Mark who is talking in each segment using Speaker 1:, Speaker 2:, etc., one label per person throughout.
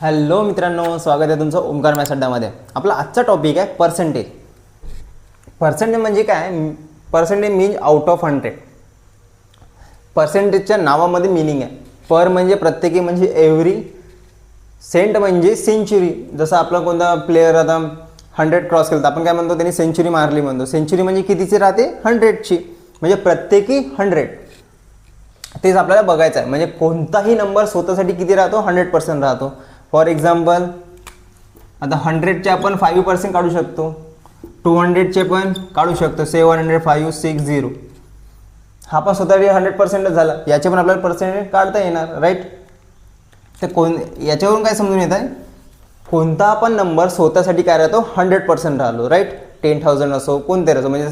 Speaker 1: Hello मित्रांनो, स्वागत आहे तुमचं ओमकार मॅथ्स अड्डामध्ये. आपला आजचा टॉपिक आहे पर्सेंटेज. पर्सेंटेज म्हणजे काय? Percentage means out of 100. पर्सेंटेजच्या नावामध्ये मिनिंग आहे. पर म्हणजे प्रत्येकी म्हणजे एव्हरी, सेंट म्हणजे सेंचुरी. जसं आपला कोणता प्लेअर आता 100 क्रॉस केलं तर आपण काय म्हणतो, त्यांनी सेंचुरी मारली म्हणतो. सेंचुरी म्हणजे कितीची राहते? 100ची, म्हणजे प्रत्येकी 100. तेच आपल्याला बघायचं आहे. म्हणजे कोणताही नंबर स्वतःसाठी किती राहतो? 100% राहतो. फॉर एक्झाम्पल आता 100चे आपण 5% काढू शकतो, 200चे पण काढू शकतो, 70560. हा पण स्वतःसाठी 100% झाला. याचे पण आपल्याला पर्सेंटेज काढता येणार, राईट? तर याच्यावरून काय समजून येत आहे? कोणता पण नंबर स्वतःसाठी काय राहतो? 100% राहिलो, राईट? 10,000 असो, कोणते असो. म्हणजे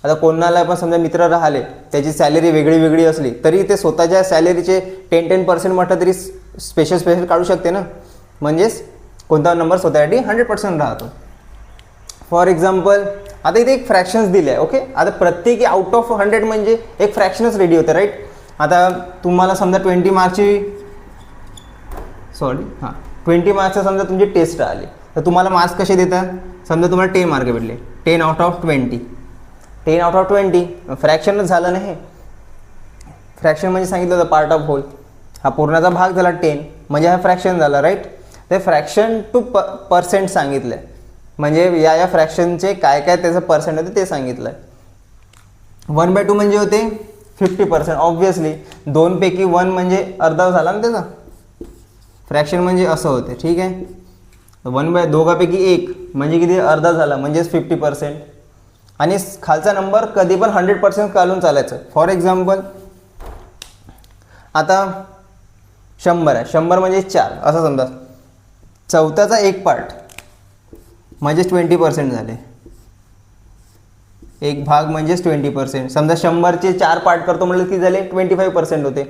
Speaker 1: आता कोणाला पण समजा मित्र राहिले, त्याची सॅलरी वेगळी वेगळी असली तरी ते स्वतःच्या सॅलरीचे 10% म्हटलं तरी स्पेशल काढू शकते ना. म्हणजेच कोणता नंबर स्वतःसाठी 100% राहतो. फॉर एक्झाम्पल आता इथे एक फ्रॅक्शन्स दिले आहे, ओके. आता प्रत्येकी आउट ऑफ 100 म्हणजे एक फ्रॅक्शनच रेडी होतं, राईट? आता तुम्हाला समजा 20 मार्क्सचं समजा तुमची टेस्ट आली, तर तुम्हाला मार्क्स कसे देतात? समजा तुम्हाला 10 मार्क भेटले, 10 आउट ऑफ 20. 10 आउट ऑफ 20 फ्रॅक्शनच झालं नाही. फ्रॅक्शन म्हणजे सांगितलं होतं पार्ट ऑफ होल. हा पूर्णाचा भाग झाला 10, म्हणजे हा फ्रॅक्शन झाला, राईट? ते फ्रॅक्शन टू पर्सेंट सांगितलं आहे. म्हणजे या फ्रॅक्शनचे काय काय त्याचं पर्सेंट होते ते सांगितलं आहे. 1/2 म्हणजे होते 50%. ऑब्व्हियसली 2 पैकी 1 म्हणजे अर्धा झाला ना त्याचा. फ्रॅक्शन म्हणजे असं होते, ठीक आहे. 2पैकी 1 म्हणजे किती? अर्धा झाला, म्हणजेच 50%. आणि खालचा नंबर कधी पण 100% घालून चालायचं. फॉर एक्झाम्पल आता 100 आहे, 100 म्हणजे 4 असं समजा. चौथ्याचा 1 पार्ट म्हणजेच 20% झाले. एक भाग म्हणजेच 20%. समजा 100चे 4 पार्ट करतो म्हटलं की झाले 25% होते.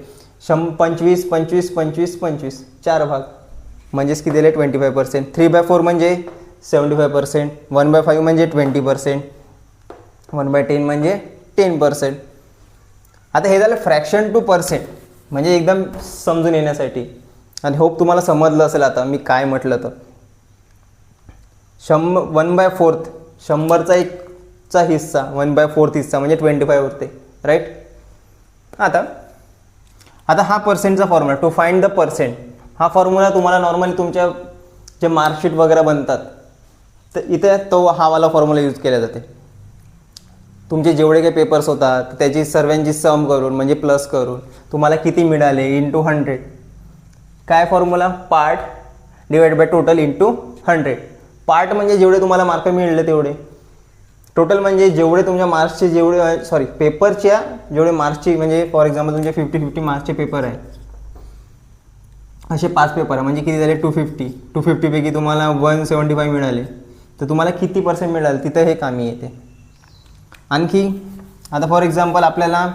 Speaker 1: 25, 25, 25, 25 4 भाग म्हणजेच किती झाले? 25%. 3/4 म्हणजे 75%. 1/5 म्हणजे 20%. 1/10 म्हणजे 10%. आता हे झालं फ्रॅक्शन टू पर्सेंट, म्हणजे एकदम समजून येण्यासाठी. आणि होप तुम्हाला समजलं असेल आता मी काय म्हटलं तर. 1/4 100चा 1चा हिस्सा, 1/4 हिस्सा म्हणजे 25 होते, राईट? आता हा पर्सेंटचा formula to find the percent. हा फॉर्म्युला तुम्हाला नॉर्मली तुमच्या जे मार्कशीट वगैरे बनतात तर इथे तो हा वाला फॉर्म्युला यूज केला जाते. तुमचे जेवढे काही पेपर्स होतात त्याची सर्वांची सम करून म्हणजे प्लस करून तुम्हाला किती मिळाले इंटू 100. काय formula? Part divide by total into 100. Part म्हणजे जेवढे तुम्हाला मार्क मिळले तेवढे. टोटल म्हणजे जेवढे तुमच्या मार्क्सचे पेपरच्या जेवढे मार्क्सची, म्हणजे फॉर एक्झाम्पल तुमचे 50 मार्क्सचे पेपर आहे, असे 5 पेपर आहे म्हणजे किती झाले? 250. 250 पैकी तुम्हाला 175 मिळाले तर तुम्हाला किती पर्सेंट मिळाले तिथं हे कामी येते. आणखी आता फॉर एक्झाम्पल आपल्याला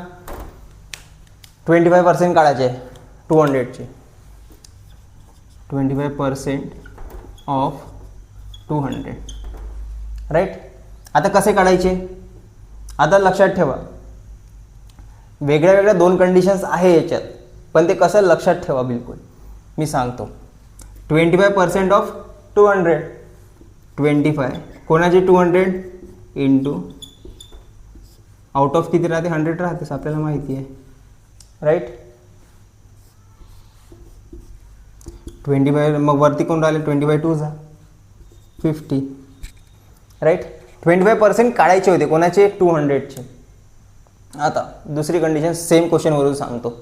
Speaker 1: 25% काढायचे 200चे. 25% ऑफ 200, राईट? आता कसे काढायचे? आता लक्षात ठेवा, वेगळ्या वेगळ्या 2 कंडिशन्स आहे याच्यात, पण ते कसं लक्षात ठेवा बिलकुल मी सांगतो. 25% ऑफ 200, 25 कोणाचे 200 इंटू आउट ऑफ किती राहते? 100 राहतेच, आपल्याला माहिती आहे, राईट? 25 मग वरती कोण राहिले? 20/2 जा 50, राईट? 25% काढायचे होते कोणाचे? 200चे. आता दुसरी कंडिशन सेम क्वेश्चनवरून सांगतो.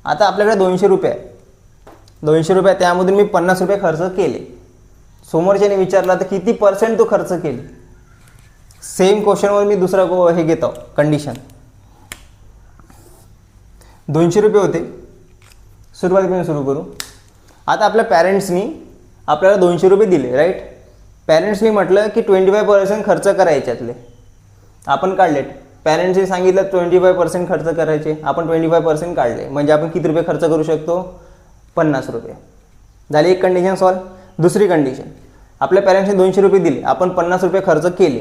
Speaker 1: आता आपल्याकडे 200 रुपये आहे. 200 रुपये त्यामधून मी 50 रुपये खर्च केले. समोरच्याने विचारला तर किती पर्सेंट तू खर्च केली? सेम क्वेश्चनवर मी दुसरा हे घेतो कंडिशन. 200 रुपये होते, सुरुवातीपासून सुरू करू. आता आपल्या पॅरेंट्सनी आपल्याला 200 रुपये दिले, राईट? पॅरेंट्सनी म्हटलं की 25% खर्च करा याच्यातले. आपण काढले. पॅरेंट्सनी सांगितलं 25% खर्च करायचे, आपण 25% काढले. म्हणजे आपण किती रुपये खर्च करू शकतो? 50 रुपये. झाली एक कंडिशन सॉल्व. दुसरी कंडिशन, आपल्या पॅरेंट्सने 200 रुपये दिले, आपण 50 रुपये खर्च केले.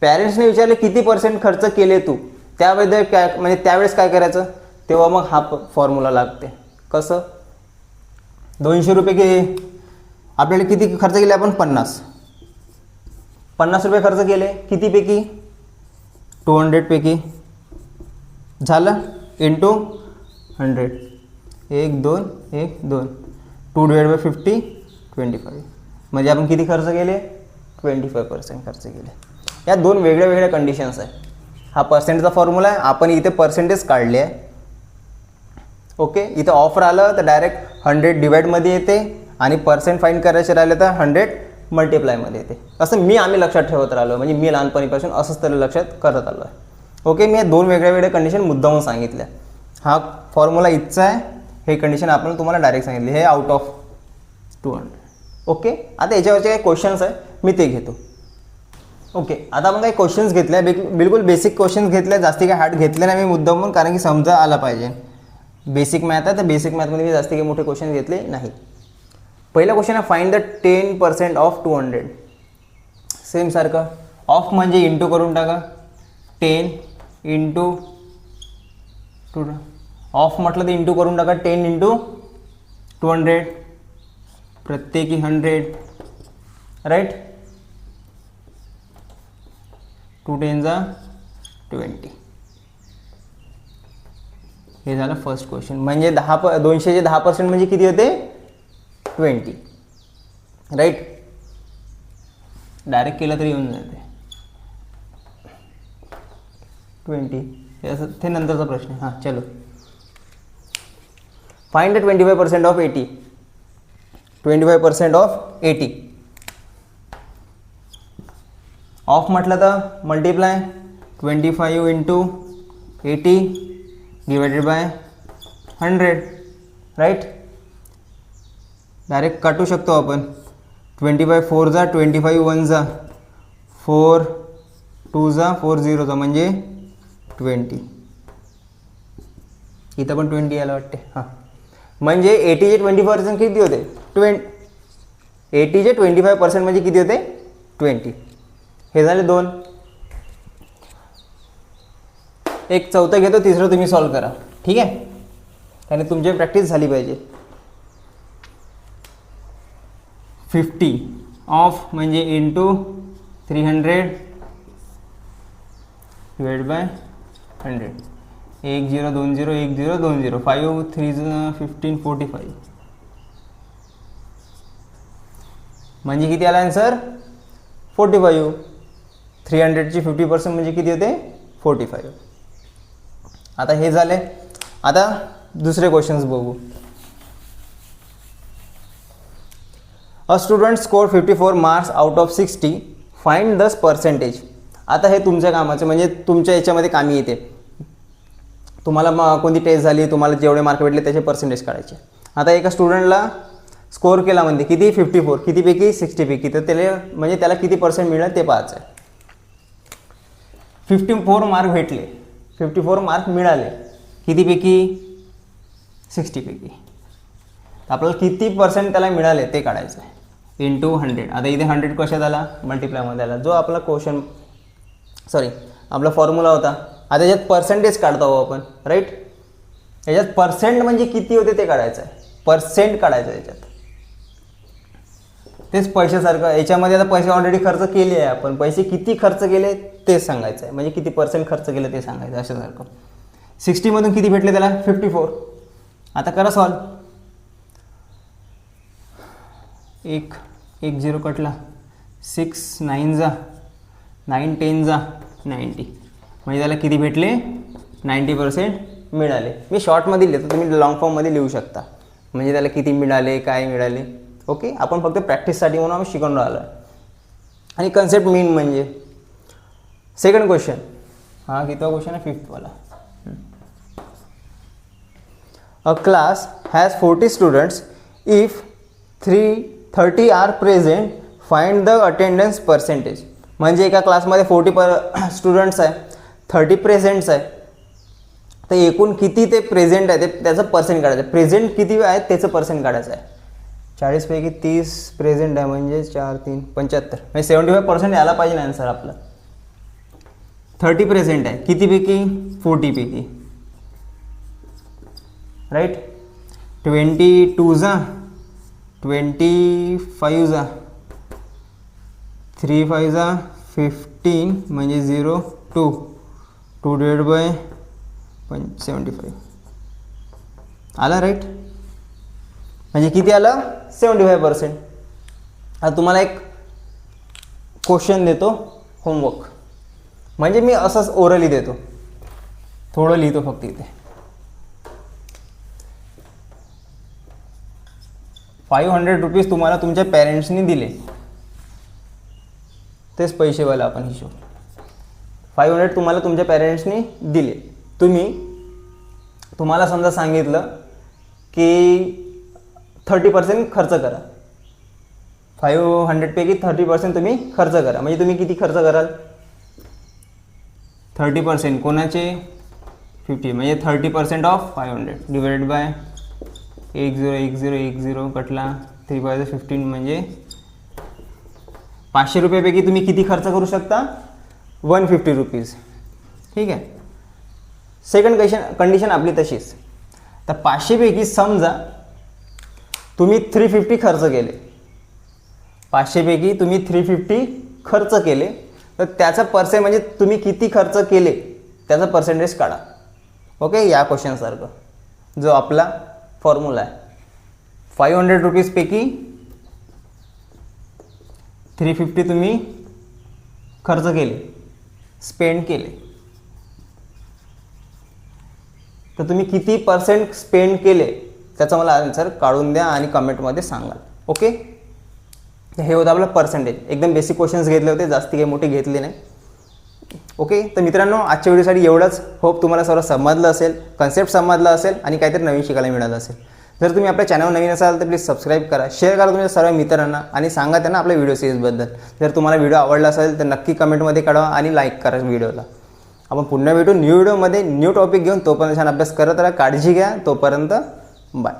Speaker 1: पॅरेंट्सने विचारले किती पर्सेंट खर्च केले तू? त्याबद्दल काय म्हणजे त्यावेळेस काय करायचं? तेव्हा मग हा फॉर्म्युला लागते. कसं? 200 रुपये आपल्याला किती खर्च केले आपण 50 रुपये खर्च केले, कितीपैकी 200 पैकी झालं, इंटू 100, 1 2 1 2 2/50 25, म्हणजे आपण किती खर्च केले 25% खर्च केले. या दोन वेगळ्या वेगळ्या कंडिशन्स आहे. हा पर्सेंटचा फॉर्म्युला आहे, आपण इथे पर्सेंटेज काढले आहे. ओके, इथं ऑफर आलं तर डायरेक्ट 100 डिवाइडमध्ये येते आणि पर्सेंट फाईंड करायचे राहिले तर 100 मल्टिप्लायमध्ये येते. असं आम्ही लक्षात ठेवत राहिलो, म्हणजे मी लहानपणीपासून असंच तरी लक्षात करत आलो आहे. ओके, मी या दोन वेगळ्या वेगळ्या कंडिशन मुद्दामून सांगितल्या. हा फॉर्म्युला इथचा आहे, हे कंडिशन आपण तुम्हाला डायरेक्ट सांगितली, हे आउट ऑफ 200. ओके, आता याच्यावरचे काही क्वेश्चन्स आहे मी ते घेतो. ओके, आता आपण काही क्वेश्चन्स घेतले, बिलकुल बेसिक क्वेश्चन्स घेतले, जास्ती काही हार्ड घेतले नाही मी मुद्दामून, कारण की समजा आला पाहिजे. बेसिक मॅथ आहे तर बेसिक मॅथमध्ये मी जास्ती काही मोठे क्वेश्चन घेतले नाही. पहिला क्वेश्चन आहे फाइंड द 10% ऑफ 200. सेम सारखं ऑफ म्हणजे इंटू करून टाका, 10 इंटू 2, ऑफ म्हटलं तर इंटू करून टाका, 10 इंटू 200, प्रत्येकी 100, राईट. 2 10 20. हे झालं फर्स्ट क्वेश्चन. म्हणजे 200चे 10% म्हणजे किती होते 20, राईट. डायरेक्ट केलं तरी येऊन जाते 20. ते नंतरचा प्रश्न. हां चलो, find the 25% of 80. 25% of 80. Of म्हटलं तर multiply 25 into 80 divided by 100, right. Direct काटू शकतो आपण. 25 4 जा, 25 1 जा, 4 2 जा, 4 0 जा, म्हणजे 20. इथं पण 20 यायला वाटते. हां, म्हणजे 80चे 25% किती होते 80चे 25% म्हणजे किती होते 20. हे झाले 2. एक चौथं घेतो, तिसरं तुम्ही सॉल्व करा, ठीक आहे, त्याने तुमची प्रॅक्टिस झाली पाहिजे. 50 ऑफ म्हणजे इंटू 300 डिवाइड बाय 100. 1 0 2 0 1 0 2 0, 5 3 15 45, म्हणजे किती आला आन्सर 45. 300ची 50% म्हणजे किती होते 45. आता हे झाले. आता दुसरे क्वेश्चन्स बघू. A student score 54 marks out of 60, find the percentage. आता हे तुमच्या कामाचं, म्हणजे तुमच्या याच्यामध्ये कामी येते. तुम्हाला कोणती टेस्ट झाली, तुम्हाला जेवढे मार्क भेटले त्याचे पर्सेंटेज काढायचे. आता एका स्टुडंटला स्कोर केला म्हणजे किती 54, कितीपैकी 60 पैकी, तर त्याला म्हणजे त्याला किती पर्सेंट मिळणार ते पाहायचं आहे. 54 मार्क भेटले, 54 मार्क मिळाले, कितीपैकी 60 पैकी. आपल्याला किती पर्सेंट त्याला मिळाले ते काढायचं आहे, इंटू 100. आता इथे 100 कशात आला मल्टिप्लायमध्ये आला, जो आपला क्वेश्चन आपला फॉर्म्युला होता. आता याच्यात पर्सेंटेज काढतो आपण, राईट. याच्यात पर्सेंट म्हणजे किती होते ते काढायचं आहे, पर्सेंट काढायचं आहे याच्यात. तेच पैशासारखं, याच्यामध्ये आता पैसे ऑलरेडी खर्च केले आहे आपण, पैसे किती खर्च केले ते सांगायचं आहे, म्हणजे किती पर्सेंट खर्च केलं ते सांगायचं. अशासारखं 60मधून किती भेटले त्याला 54. आता करा सॉल्व. 1 1 0 कटला, 6 9 जा, 9 10 जा 90, म्हणजे त्याला किती भेटले 90% मिळाले. मी शॉर्टमध्ये लिहितो, तुम्ही लॉंग फॉर्ममध्ये लिहू शकता, म्हणजे त्याला किती मिळाले काय मिळाले. ओके, आपण फक्त प्रॅक्टिससाठी म्हणून आम्ही शिकवून राहिलो आहे. आणि कन्सेप्ट मीन म्हणजे सेकंड क्वेश्चन. हा कितवा क्वेश्चन आहे 5th वाला. A class has 40 students, if 30 are present, find the attendance percentage. म्हणजे एका क्लासमध्ये 40 स्टुडंट्स आहे, 30 प्रेझेंट्स आहे, तर एकूण किती ते प्रेझेंट आहे ते त्याचं पर्सेंट काढायचं आहे. प्रेझेंट किती आहे त्याचं पर्सेंट काढायचं आहे. 40 पैकी 30 प्रेझेंट आहे, म्हणजे 4 3 75, म्हणजे 75% यायला पाहिजे आन्सर आपलं. 30 प्रेझेंट आहे, कितीपैकी 40 पैकी, राईट. 22 जा 25 जा 3 5 जा 15 म्हणजे 0 2 डिवाइड बाय 75 आला राईट. म्हणजे किती आलं 75%. आता तुम्हाला एक क्वेश्चन देतो होमवर्क, म्हणजे मी असंच ओरली देतो, थोडं लिहितो फक्त इथे. 500 रुपीज तुम्हाला तुमच्या पॅरेंट्सनी दिले, तेच पैसेवाला आपण हिशोब. 500 तुम्हाला तुमच्या पॅरेंट्सनी दिले, तुम्हाला समजा सांगितलं की 30% खर्च करा, 500 पैकी 30% तुम्ही खर्च करा. म्हणजे तुम्ही किती खर्च कराल 30%, कोणाचे 50, म्हणजे 30% ऑफ 500 डिवाइडेड बाय 10 कटला 3 5 15 म्हणजे 500 रुपयापैकी तुम्ही किती खर्च करू शकता 150 रुपीज. ठीक आहे. सेकंड कंडिशन आपली तशीच. तर 500 पैकी समजा तुम्ही 350 खर्च केले, 500 पैकी तुम्ही 350 खर्च केले, तर त्याचा पर्सेंट म्हणजे तुम्ही किती खर्च केले त्याचा पर्सेंटेज काढा. ओके, या क्वेश्चनसारखं जो आपला फॉर्म्युला आहे. 500 रुपीजपैकी 350 तुम्ही खर्च केले, स्पेंड केले, तर तुम्ही किती % स्पेंड केले त्याचा मला आन्सर काढून द्या आणि कमेंटमध्ये सांगाल. ओके, हे होतं आपलं पर्सेंटेज. एकदम बेसिक क्वेश्चन्स घेतले होते, जास्त काही मोठे घेतले नाही. ओके, तर मित्रांनो आजच्या व्हिडिओसाठी एवढंच. होप तुम्हाला सर्व समजलं असेल, कन्सेप्ट समजला असेल आणि काहीतरी नवीन शिकायला मिळालं असेल. जर तुम्ही आपल्या चॅनल नवीन असाल तर प्लीज सबस्क्राईब करा, शेअर करा तुमच्या सर्व मित्रांना आणि सांगा त्यांना आपल्या व्हिडिओ सिरीजबद्दल. जर तुम्हाला व्हिडिओ आवडला असेल तर नक्की कमेंटमध्ये कळवा आणि लाईक करा व्हिडिओला. आपण पुन्हा भेटू न्यू व्हिडिओमध्ये न्यू टॉपिक घेऊन. तोपर्यंत छान अभ्यास करत राहा, काळजी घ्या. तोपर्यंत बाय.